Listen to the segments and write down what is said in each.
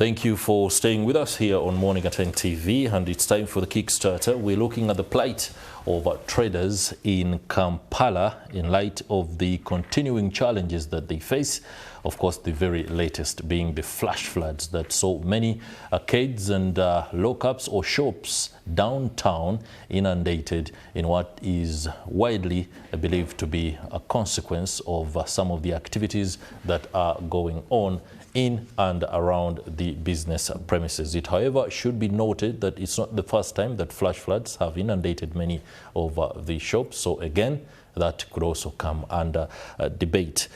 Thank you for staying with us here on Morning at NTV, and it's time for the Kickstarter. We're looking at the plight of traders in Kampala in light of the continuing challenges that they face. Of course, the very latest being the flash floods that saw many arcades and lockups or shops downtown inundated in what is widely believed to be a consequence of some of the activities that are going on in and around the business premises. It, however, should be noted that it's not the first time that flash floods have inundated many of the shops. So again, that could also come under debate.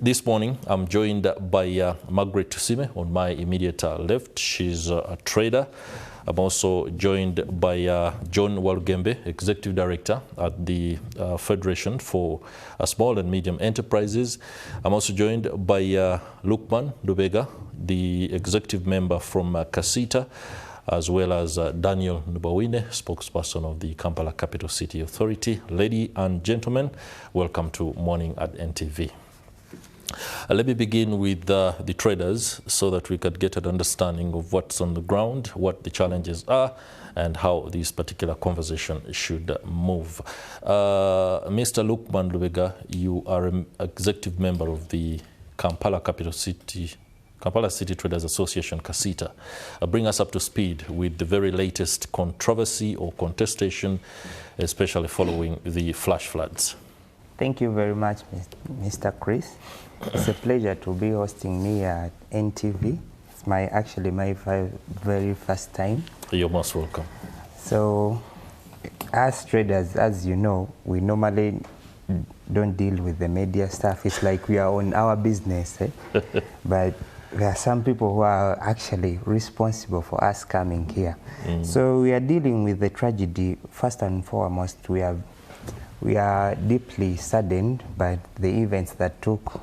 This morning, I'm joined by Margaret Tusime on my immediate left. She's a trader. I'm also joined by John Walugembe, Executive Director at the Federation for Small and Medium Enterprises. I'm also joined by Lukman Lubega, the Executive Member from Kasita, as well as Daniel Nubawine, spokesperson of the Kampala Capital City Authority. Ladies and gentlemen, welcome to Morning at NTV. Let me begin with the traders so that we could get an understanding of what's on the ground, what the challenges are, and how this particular conversation should move. Mr. Lukman Lubega, you are an executive member of the Kampala City Traders Association, Kasita. Bring us up to speed with the very latest controversy or contestation, especially following the flash floods. Thank you very much, Mr. Chris. It's a pleasure to be hosting me at NTV. It's actually my very first time. You're most welcome. So, as traders, as you know, we normally don't deal with the media stuff. It's like we are on our business, but there are some people who are actually responsible for us coming here. So we are dealing with the tragedy. First and foremost, we are deeply saddened by the events that took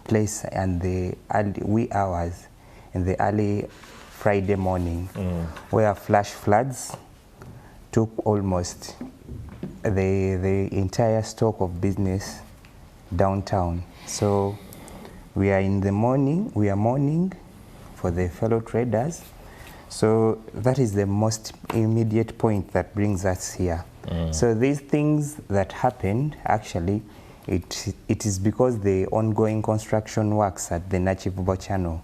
place in the wee hours in the early Friday morning, where flash floods took almost the entire stock of business downtown. So we are mourning for the fellow traders. So that is the most immediate point that brings us here. So these things that happened, actually, it is because the ongoing construction works at the Nachivubo channel.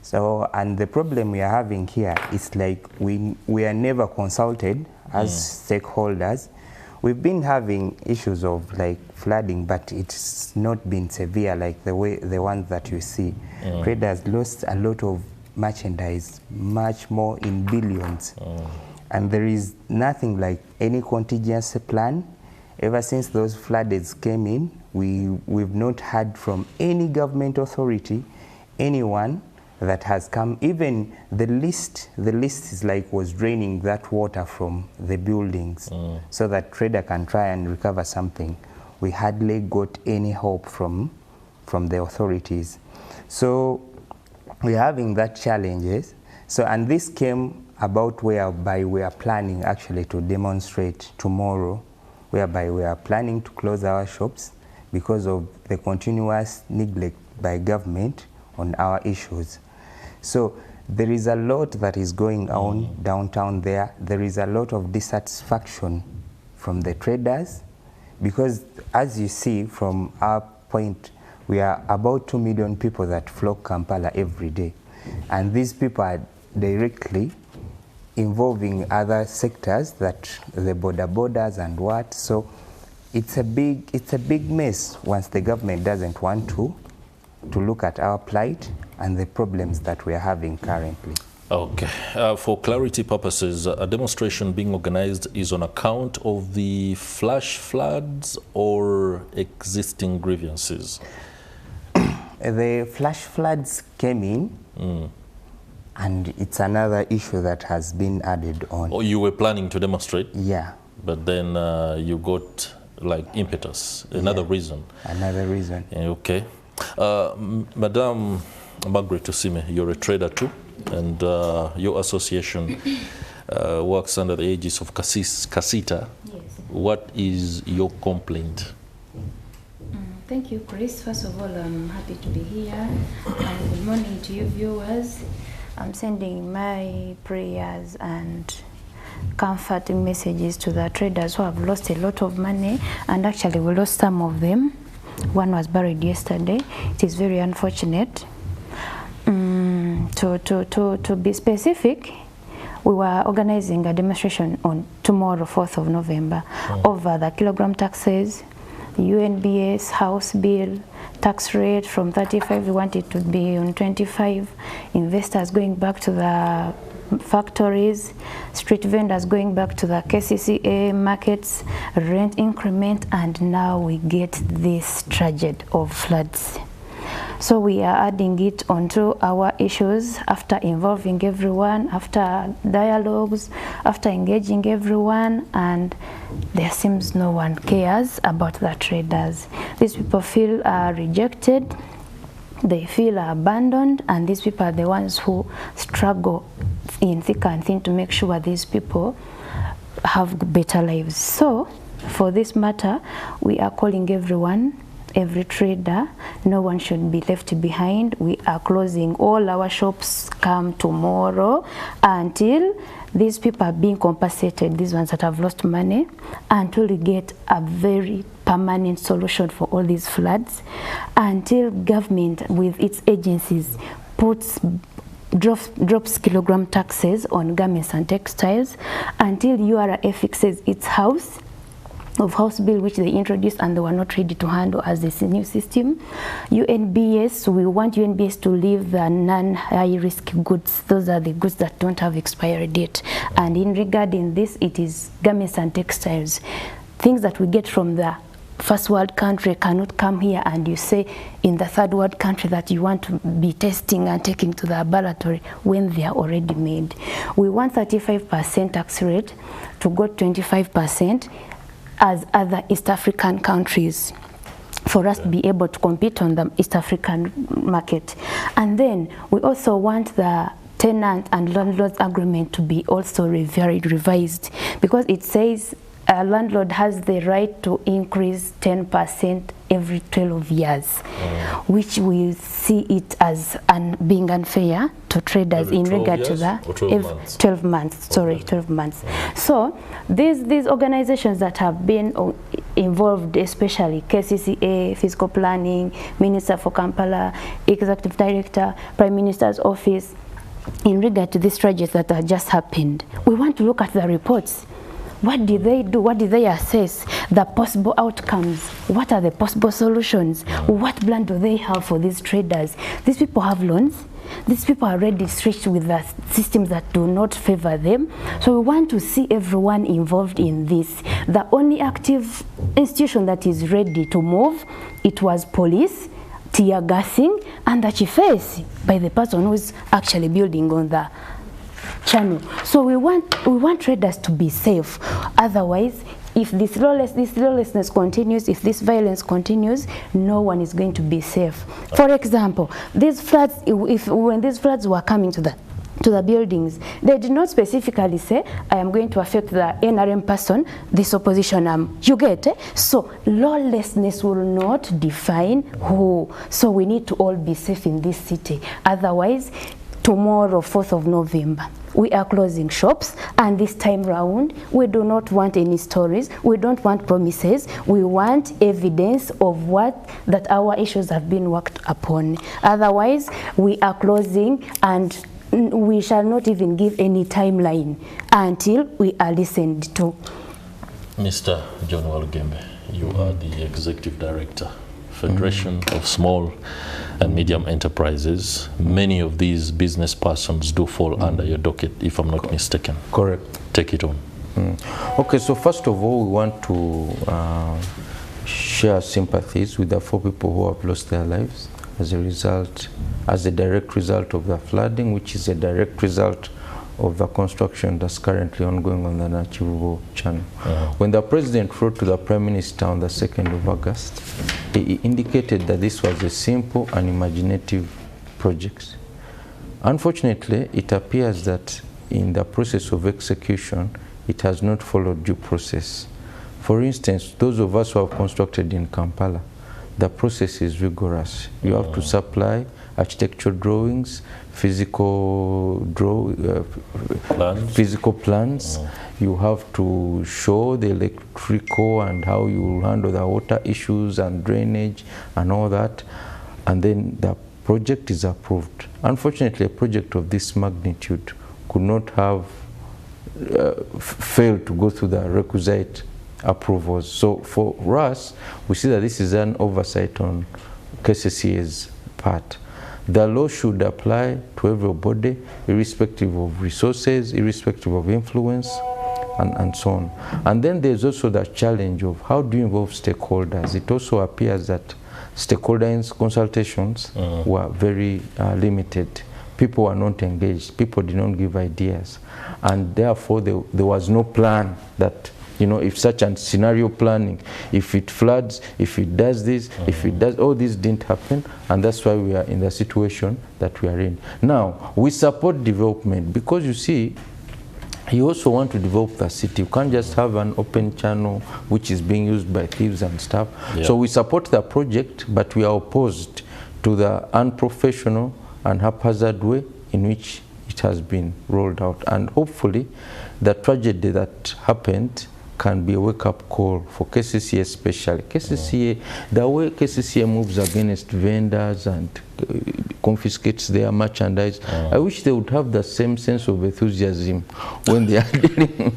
So, and the problem we are having here is like we are never consulted as stakeholders. We've been having issues of like flooding, but it's not been severe like the ones that you see. Traders lost a lot of merchandise, much more in billions. And there is nothing like any contingency plan. Ever since those floods came in, we've not heard from any government authority, anyone that has come. Even the list is like was draining that water from the buildings so that trader can try and recover something. We hardly got any help from the authorities. So we're having that challenges. So, and this came about whereby we are planning actually to demonstrate tomorrow, whereby we are planning to close our shops because of the continuous neglect by government on our issues. So there is a lot that is going on downtown there. There is a lot of dissatisfaction from the traders because, as you see from our point, we are about 2 million people that flock Kampala every day. And these people are directly involving other sectors, that the borders and what. So it's a big mess once the government doesn't want to look at our plight and the problems that we are having currently. Okay. For clarity purposes, a demonstration being organized is on account of the flash floods or existing grievances? The flash floods came in, and it's another issue that has been added on. Oh, you were planning to demonstrate? Yeah. But then you got like impetus, another reason. Another reason. Okay. Madam Margaret Tusime, you're a trader too, and your association works under the aegis of Kasita. Yes. What is your complaint? Thank you, Chris. First of all, I'm happy to be here. I would Good morning to you viewers. I'm sending my prayers and comforting messages to the traders who have lost a lot of money, and actually we lost some of them. One was buried yesterday. It is very unfortunate. To be specific, we were organizing a demonstration on tomorrow, 4th of November, over the kilogram taxes, UNBS, House Bill, tax rate from 35, we want it to be on 25, investors going back to the factories, street vendors going back to the KCCA markets, rent increment, and now we get this tragedy of floods. So we are adding it onto our issues after involving everyone, after dialogues, after engaging everyone, and there seems no one cares about the traders. These people feel rejected, they feel abandoned, and these people are the ones who struggle in thick and thin to make sure these people have better lives. So for this matter, we are calling everyone, every trader, no one should be left behind. We are closing all our shops come tomorrow until these people are being compensated, these ones that have lost money, until we get a very permanent solution for all these floods, until government with its agencies drops kilogram taxes on garments and textiles, until URA fixes its house bill which they introduced and they were not ready to handle as this new system. UNBS, we want UNBS to leave the non-high risk goods. Those are the goods that don't have expiry date. And in regarding this, it is garments and textiles. Things that we get from the first world country cannot come here and you say in the third world country that you want to be testing and taking to the laboratory when they are already made. We want 35% tax rate to go 25% as other East African countries, for us to be able to compete on the East African market. And then we also want the tenant and landlord agreement to be also revised, because it says a landlord has the right to increase 10% every 12 years, which we see it as being unfair to traders in regard to that. 12 months, sorry, 12 months. So these organizations that have been involved, especially KCCA, Fiscal Planning, Minister for Kampala, Executive Director, Prime Minister's Office, in regard to these tragedies that have just happened, we want to look at the reports. What did they do? What did they assess? The possible outcomes. What are the possible solutions? What plan do they have for these traders? These people have loans. These people are already stretched with the systems that do not favor them. So we want to see everyone involved in this. The only active institution that is ready to move, it was police, tear gassing, and the chiefess by the person who is actually building on the channel. So we want traders to be safe. Otherwise, if this lawlessness continues, if this violence continues, no one is going to be safe. For example, these floods, when these floods were coming to the buildings, they did not specifically say, I am going to affect the NRM person, this opposition you get. So lawlessness will not define who. So we need to all be safe in this city. Otherwise, tomorrow, 4th of November, we are closing shops, and this time round, we do not want any stories, we don't want promises, we want evidence of that our issues have been worked upon. Otherwise, we are closing, and we shall not even give any timeline until we are listened to. Mr. John Walugembe, you are the Executive Director, Federation of Small and Medium Enterprises. Many of these business persons do fall under your docket, if I'm not mistaken. Correct. Take it on. Okay, so first of all, we want to share sympathies with the 4 people who have lost their lives as a direct result of the flooding, which is a direct result of the construction that's currently ongoing on the Nachivubo channel. When the President wrote to the Prime Minister on the 2nd of August, he indicated that this was a simple and imaginative project. Unfortunately, it appears that in the process of execution, it has not followed due process. For instance, those of us who have constructed in Kampala, the process is rigorous. You have to supply architectural drawings, physical plans. You have to show the electrical and how you handle the water issues and drainage and all that, and then the project is approved. Unfortunately, a project of this magnitude could not have failed to go through the requisite approvals. So for us, we see that this is an oversight on KCCA's part. The law should apply to everybody, irrespective of resources, irrespective of influence, and so on. And then there's also the challenge of how do you involve stakeholders. It also appears that stakeholder consultations were very limited. People were not engaged. People did not give ideas. And therefore, there was no plan that, you know, if such a scenario planning, if it floods, if it does this, if it does, all this didn't happen. And that's why we are in the situation that we are in. Now, we support development because, you see, you also want to develop the city. You can't just have an open channel which is being used by thieves and stuff. Yeah. So we support the project, but we are opposed to the unprofessional and haphazard way in which it has been rolled out. And hopefully the tragedy that happened can be a wake-up call for KCCA especially. KCCA, the way KCCA moves against vendors and confiscates their merchandise, I wish they would have the same sense of enthusiasm when they are dealing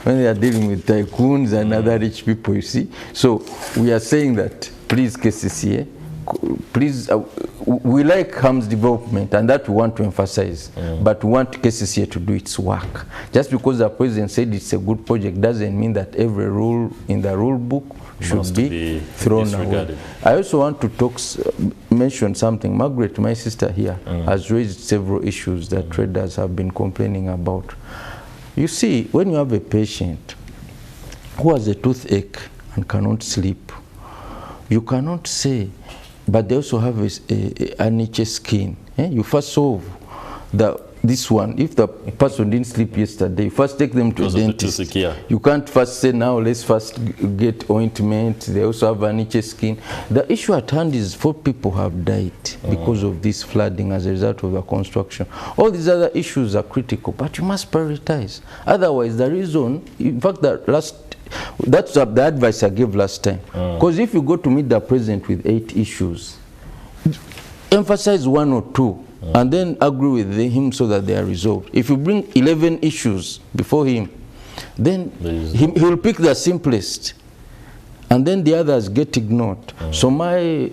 when they are dealing with tycoons and other rich people, you see. So we are saying that, please KCCA, please, we like Ham's development, and that we want to emphasize, but we want KCCA to do its work. Just because the president said it's a good project doesn't mean that every rule in the rule book should be thrown away. I also want to mention something. Margaret, my sister here, has raised several issues that traders have been complaining about. You see, when you have a patient who has a toothache and cannot sleep, you cannot say, but they also have an itchy skin. You first solve this one. If the person didn't sleep yesterday, you first take them to a dentist. You can't first say, now let's first get ointment. They also have an itchy skin. The issue at hand is 4 people have died because of this flooding as a result of the construction. All these other issues are critical, but you must prioritize. Otherwise, the reason, in fact, that's the advice I gave last time. Because if you go to meet the president with 8 issues, emphasize 1 or 2, and then agree with him so that they are resolved. If you bring 11 issues before him, then he will pick the simplest, and then the others get ignored. So my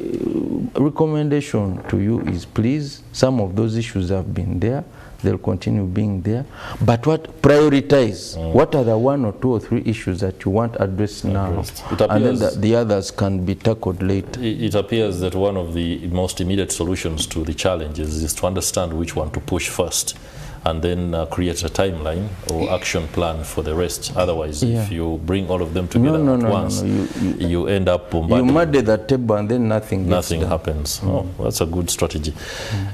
recommendation to you is, please, some of those issues have been there. They'll continue being there, but prioritize. What are the 1 or 2 or 3 issues that you want addressed now, and then the others can be tackled later. It appears that one of the most immediate solutions to the challenges is to understand which one to push first, and then create a timeline or action plan for the rest. Otherwise, if you bring all of them together at once, you end up bombarded. You murder the table and then nothing happens. Oh, that's a good strategy.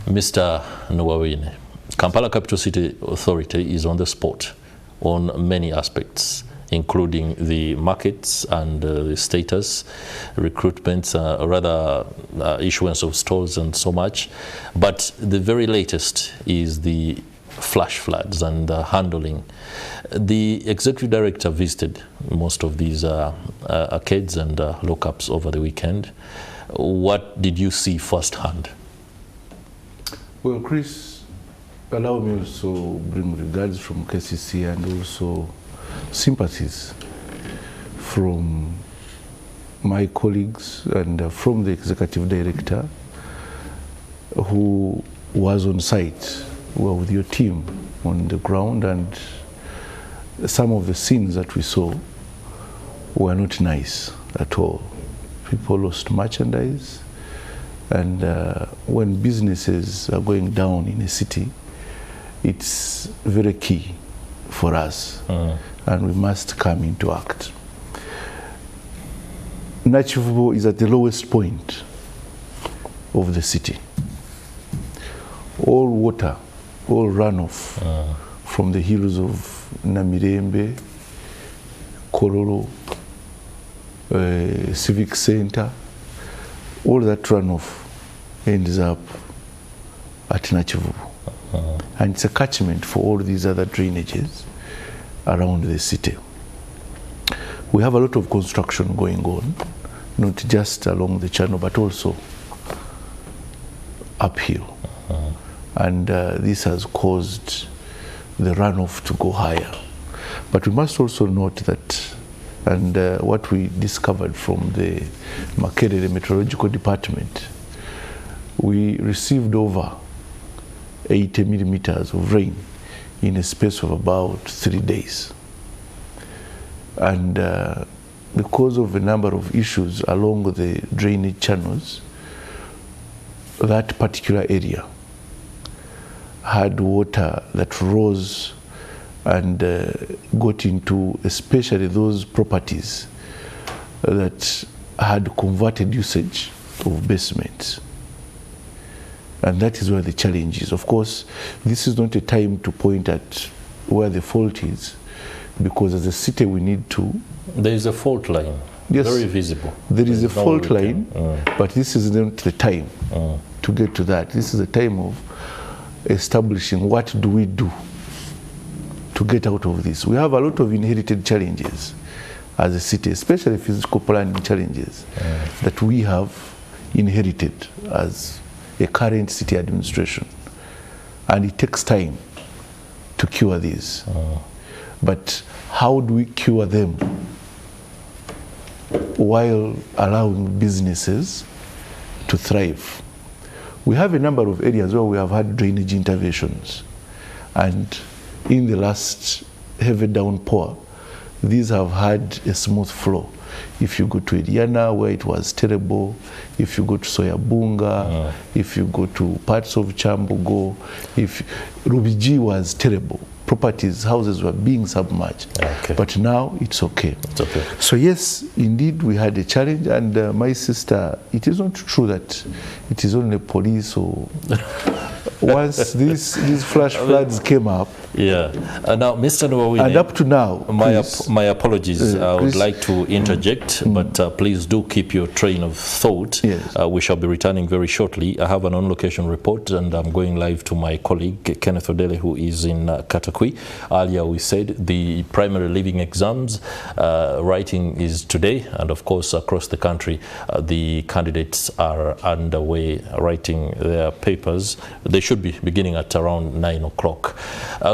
Mr. Nwawine, Kampala Capital City Authority is on the spot on many aspects, including the markets and the status, recruitment, issuance of stalls and so much. But the very latest is the flash floods and handling. The executive director visited most of these arcades and lockups over the weekend. What did you see firsthand? Well, Chris, allow me also bring regards from KCC and also sympathies from my colleagues and from the executive director who was on site, well, with your team on the ground, and some of the scenes that we saw were not nice at all. People lost merchandise, and when businesses are going down in a city, it's very key for us, and we must come into act. Nachivubo is at the lowest point of the city. All water, all runoff from the hills of Namirembe, Kororo, Civic Center, all that runoff ends up at Nachivubu. And it's a catchment for all these other drainages around the city. We have a lot of construction going on, not just along the channel, but also uphill. And this has caused the runoff to go higher. But we must also note that, and what we discovered from the Makerere Meteorological Department, we received over 80 millimeters of rain in a space of about 3 days. And because of a number of issues along the drainage channels, that particular area had water that rose and got into especially those properties that had converted usage of basements. And that is where the challenge is. Of course, this is not a time to point at where the fault is, because as a city we need to... There is a fault line, yes, very visible. There is a fault line, but this is not the time to get to that. This is a time of establishing what do we do to get out of this. We have a lot of inherited challenges as a city, especially physical planning challenges that we have inherited as a current city administration. And it takes time to cure these. But how do we cure them while allowing businesses to thrive? We have a number of areas where we have had drainage interventions, and in the last heavy downpour, these have had a smooth flow. If you go to Ediana, where it was terrible, if you go to Soyabunga, if you go to parts of Chambogo, if Rubiji was terrible, properties, houses were being submerged. Okay. But now it's okay. It's okay. So yes, indeed, we had a challenge, and my sister, it is not true that it is only police or... Once these flash floods came up. Yeah. Now, Mr. Nwawine, and up to now, my apologies. I would like to interject, but please do keep your train of thought. Yes. We shall be returning very shortly. I have an on-location report, and I'm going live to my colleague, Kenneth Odele, who is in Katakwi. Earlier, we said the primary leaving exams writing is today, and of course, across the country, the candidates are underway writing their papers. They should be beginning at around 9 o'clock.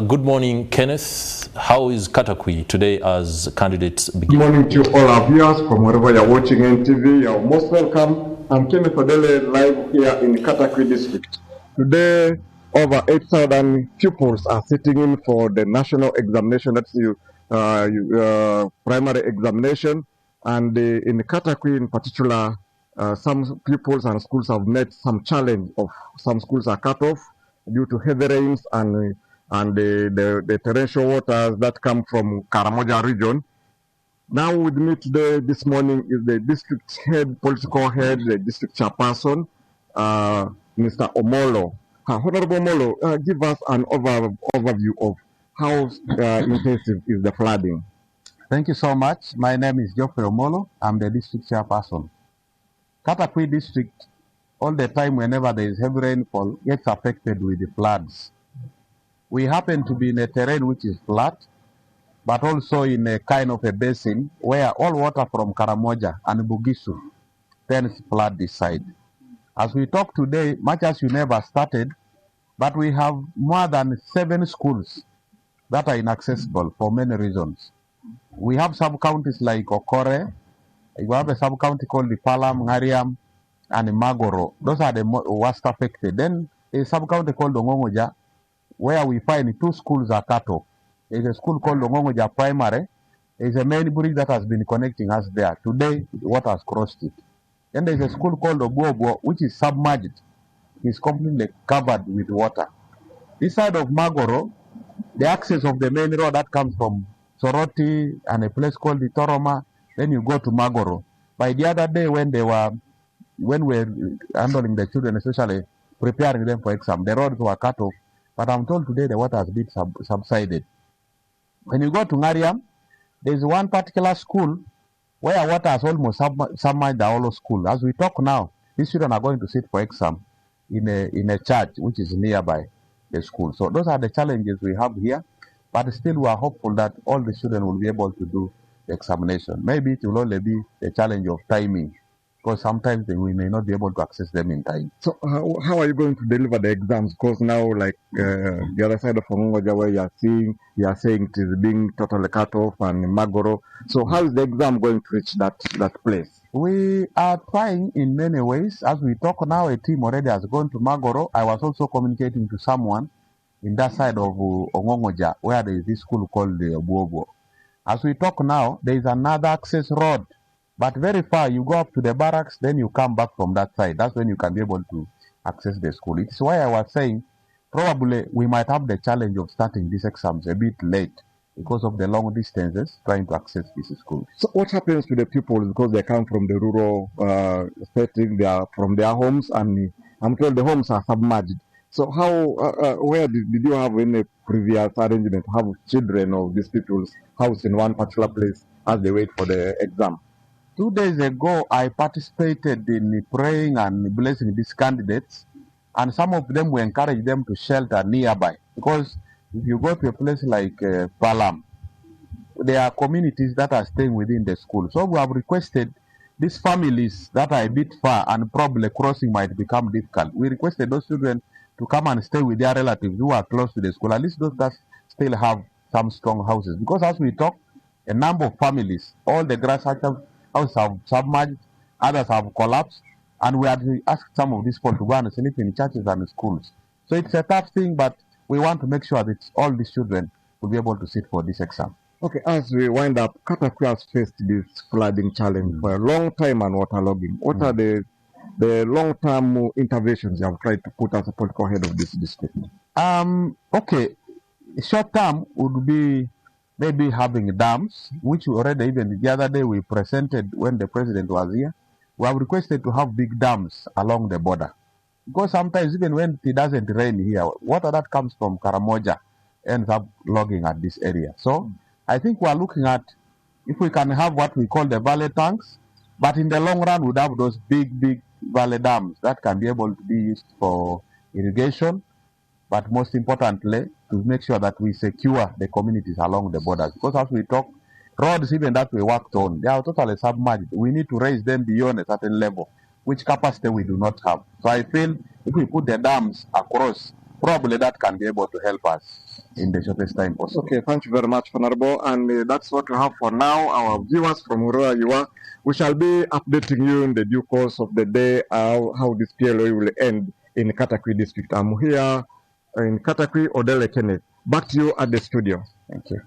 Good morning, Kenneth. How is Katakwi today as candidates begin? Good morning to all our viewers from wherever you're watching NTV. You're most welcome. I'm Kenneth Odele, live here in Katakwi district. Today, over 8,000 pupils are sitting in for the national examination. That's the primary examination. And in Katakwi in particular, some pupils and schools have met some challenge of some schools are cut off due to heavy rains and the torrential waters that come from Karamoja region. Now with me today, this morning, is the district head, political head, the district chairperson, Mr. Omolo. Honorable Omolo, give us an overview of how intensive is the flooding. Thank you so much. My name is Geoffrey Omolo. I'm the district chairperson. Katakwi district, all the time whenever there is heavy rainfall, gets affected with the floods. We happen to be in a terrain which is flat, but also in a kind of a basin where all water from Karamoja and Bugisu tends flood this side. As we talk today, much as you never started, but we have more than 7 schools that are inaccessible for many reasons. We have sub-counties like Okore. We have a sub-county called the Palam, Ngariam, and Magoro. Those are the worst affected. Then a sub-county called Ongongoja, where we find 2 schools are cut off. There is a school called Ongongoja Primary. There is a main bridge that has been connecting us there. Today, the water has crossed it. Then there is a school called Obuobo, which is submerged. It is completely covered with water. This side of Magoro, the access of the main road that comes from Soroti and a place called the Toroma, then you go to Magoro. By the other day when we were handling the children, especially preparing them for exam, the roads were cut off. But I'm told today the water has been subsided. When you go to Ngariam, there is one particular school where water has almost submerged the whole school. As we talk now, these children are going to sit for exam. in a church which is nearby the school. So those are the challenges we have here, but still we are hopeful that all the children will be able to do the examination. Maybe it will only be the challenge of timing, because sometimes we may not be able to access them in time. So how are you going to deliver the exams? Because now, like the other side of Ongoja, where you are saying it is being totally cut off, and Magoro. So how is the exam going to reach that place? We are trying in many ways. As we talk now, a team already has gone to Magoro. I was also communicating to someone in that side of Ongongoja, where there is this school called the Obuobo. As we talk now, there is another access road, but very far. You go up to the barracks, then you come back from that side. That's when you can be able to access the school. It's why I was saying probably we might have the challenge of starting these exams a bit late because of the long distances trying to access these schools. So what happens to the pupils because they come from the rural setting, they are from their homes, and I'm told the homes are submerged. So how, where did you have any previous arrangement to have children of these people's house in one particular place as they wait for the exam? 2 days ago, I participated in praying and blessing these candidates, and some of them we encourage them to shelter nearby, because if you go to a place like Palam, there are communities that are staying within the school. So we have requested these families that are a bit far and probably crossing might become difficult. We requested those children to come and stay with their relatives who are close to the school, at least those that still have some strong houses. Because as we talk, a number of families, all the grass houses have submerged, others have collapsed, and we had asked some of these people to go and sleep in churches and schools. So it's a tough thing, but we want to make sure that all these children will be able to sit for this exam. Okay, as we wind up, Katakwi has faced this flooding challenge for a long time and waterlogging. What are the long-term interventions you have tried to put as a political head of this district? Okay, short-term would be maybe having dams, which we already, even the other day we presented when the president was here. We have requested to have big dams along the border. Because sometimes even when it doesn't rain here, water that comes from Karamoja ends up logging at this area. So I think we are looking at if we can have what we call the valley tanks, but in the long run we'd have those big valley dams that can be able to be used for irrigation, but most importantly to make sure that we secure the communities along the borders. Because as we talk, roads even that we worked on, they are totally submerged. We need to raise them beyond a certain level, which capacity we do not have. So I feel if we put the dams across, probably that can be able to help us in the shortest time possible. Okay, thank you very much, Honorable. And that's what we have for now. Our viewers from wherever you are, we shall be updating you in the due course of the day how this PLO will end in Katakwi district. I'm here in Katakwi, Odele Kenneth. Back to you at the studio. Thank you.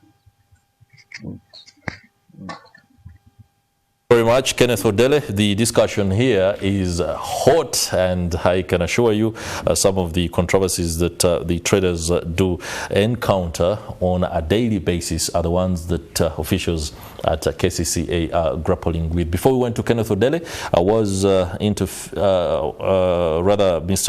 Very much, Kenneth Odele. The discussion here is hot, and I can assure you some of the controversies that the traders do encounter on a daily basis are the ones that officials at KCCA are grappling with. Before we went to Kenneth Odele, I was Mr.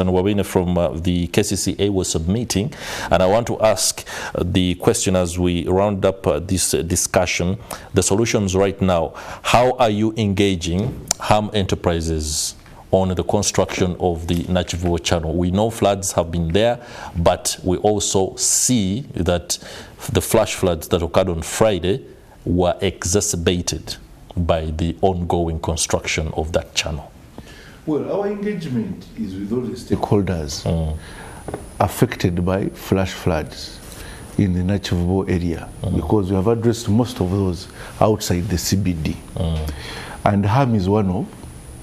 Nwawine from the KCCA was submitting, and I want to ask the question as we round up this discussion, the solutions right now. How are you engaging Ham Enterprises on the construction of the Nachivuo channel? We know floods have been there, but we also see that the flash floods that occurred on Friday were exacerbated by the ongoing construction of that channel. Well, our engagement is with all the stakeholders affected by flash floods in the Nachivuo area, because we have addressed most of those outside the CBD. And HAM is one of,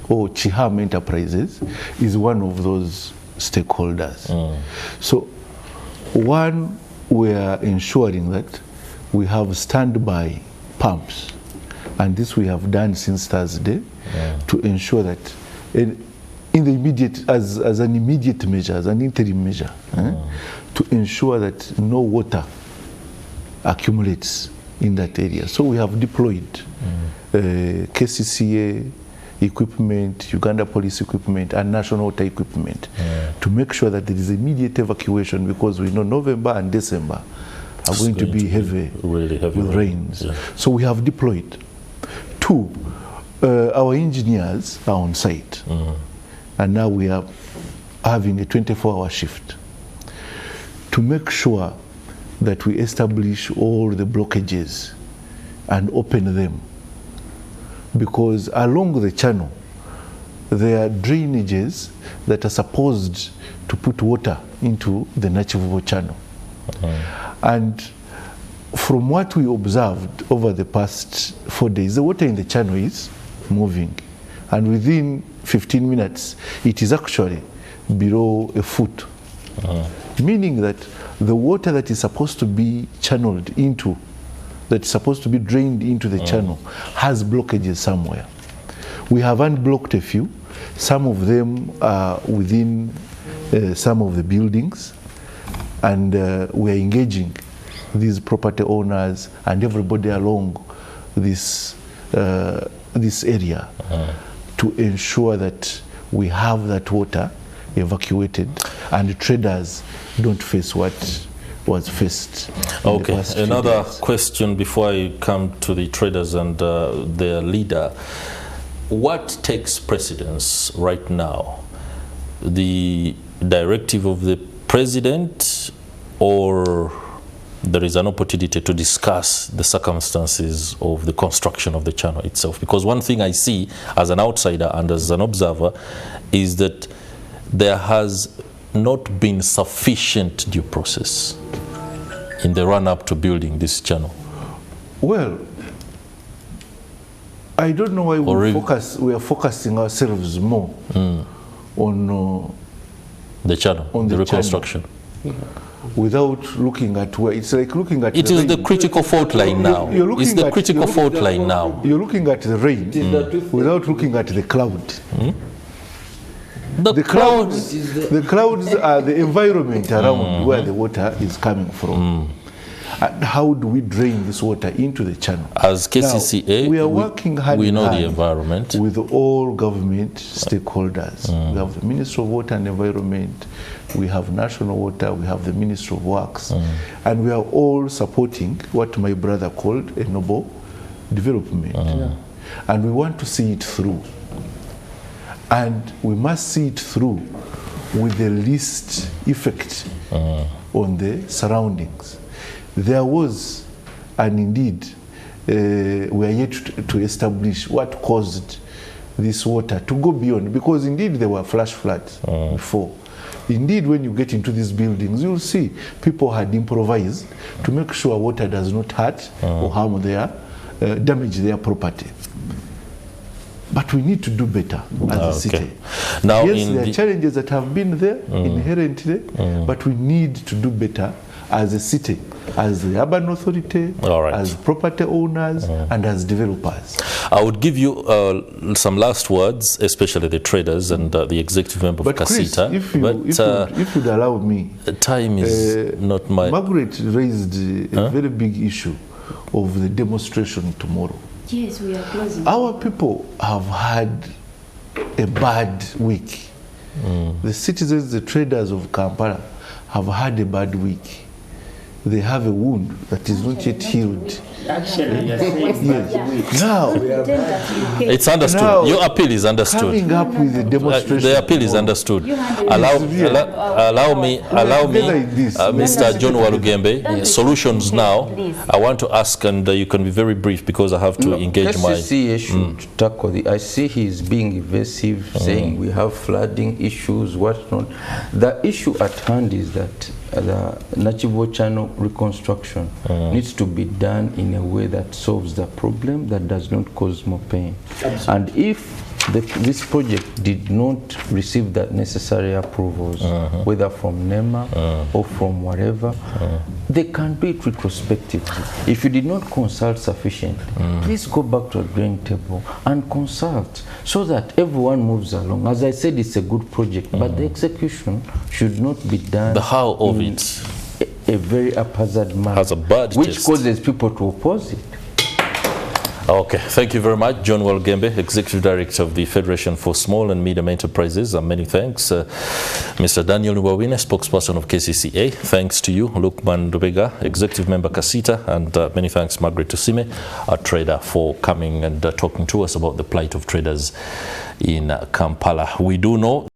or Chiham Enterprises is one of those stakeholders. So one, we are ensuring that we have standby pumps, and this we have done since Thursday to ensure that in the immediate, as an immediate measure, as an interim measure, to ensure that no water accumulates in that area. So we have deployed KCCA equipment, Uganda police equipment, and national water equipment to make sure that there is immediate evacuation, because we know November and December are going to be heavy, really heavy with rains. So we have deployed. Two, our engineers are on site, and now we are having a 24-hour shift to make sure that we establish all the blockages and open them. Because along the channel, there are drainages that are supposed to put water into the Nachivubo channel. And from what we observed over the past 4 days, the water in the channel is moving. And within 15 minutes, it is actually below a foot. Meaning that the water that is supposed to be channeled into, that is supposed to be drained into the channel, has blockages somewhere. We have unblocked a few. Some of them are within some of the buildings, and we are engaging these property owners and everybody along this this area to ensure that we have that water evacuated and the traders don't face what was faced. Okay, another question before I come to the traders and their leader. What takes precedence right now? The directive of the president, or there is an opportunity to discuss the circumstances of the construction of the channel itself? Because one thing I see as an outsider and as an observer is that there has not been sufficient due process in the run-up to building this channel. Well, I don't know why we are focusing ourselves more on the channel, on the reconstruction. Without looking at where it's like looking at it is the critical fault line now. It's the critical fault line now. You're looking at the rain without looking at the cloud. The clouds are the environment around where the water is coming from. And how do we drain this water into the channel? As KCCA, now, we are working hand we know in hand the environment with all government stakeholders. We have the Ministry of Water and Environment, we have National Water, we have the Ministry of Works, and we are all supporting what my brother called a noble development. And we want to see it through. And we must see it through with the least effect on the surroundings. There was, and indeed, we are yet to establish what caused this water to go beyond, because indeed there were flash floods before. Indeed, when you get into these buildings, you'll see people had improvised to make sure water does not hurt or harm their, damage their property. But we need to do better as a city. Now, yes, there are challenges that have been there inherently, but we need to do better as a city, as the urban authority, as property owners, and as developers. I would give you some last words, especially the traders and the executive member of Kasita. Chris, if you'd allow me, time is not my... Margaret raised a very big issue of the demonstration tomorrow. Yes, we are closing. Our people have had a bad week. The citizens, the traders of Kampala have had a bad week. They have a wound that is not yet healed. Actually, yes. Now, it's understood. Now, your appeal is understood. Coming up with the demonstration. The appeal is understood. Allow me, Mr. John Walugembe, solutions now. I want to ask, and you can be very brief because I have to engage my... KCCA should tackle the... I see he's being evasive, saying we have flooding issues, whatnot. The issue at hand is that the Nachivubo channel reconstruction needs to be done in a way that solves the problem, that does not cause more pain. Absolutely. And if this project did not receive that necessary approvals, whether from NEMA or from whatever, they can be it retrospectively. If you did not consult sufficiently, please go back to a drawing table and consult so that everyone moves along. As I said, it's a good project, but the execution should not be done. The how of it. A very haphazard manner, has a bad which taste. Causes people to oppose it. Okay, thank you very much. John Walugembe, Executive Director of the Federation for Small and Medium Enterprises, and many thanks. Mr. Daniel Nwawine, spokesperson of KCCA, thanks to you. Lukman Dubega, Executive Member Kasita, and many thanks Margaret Tusime, a trader, for coming and talking to us about the plight of traders in Kampala. We do know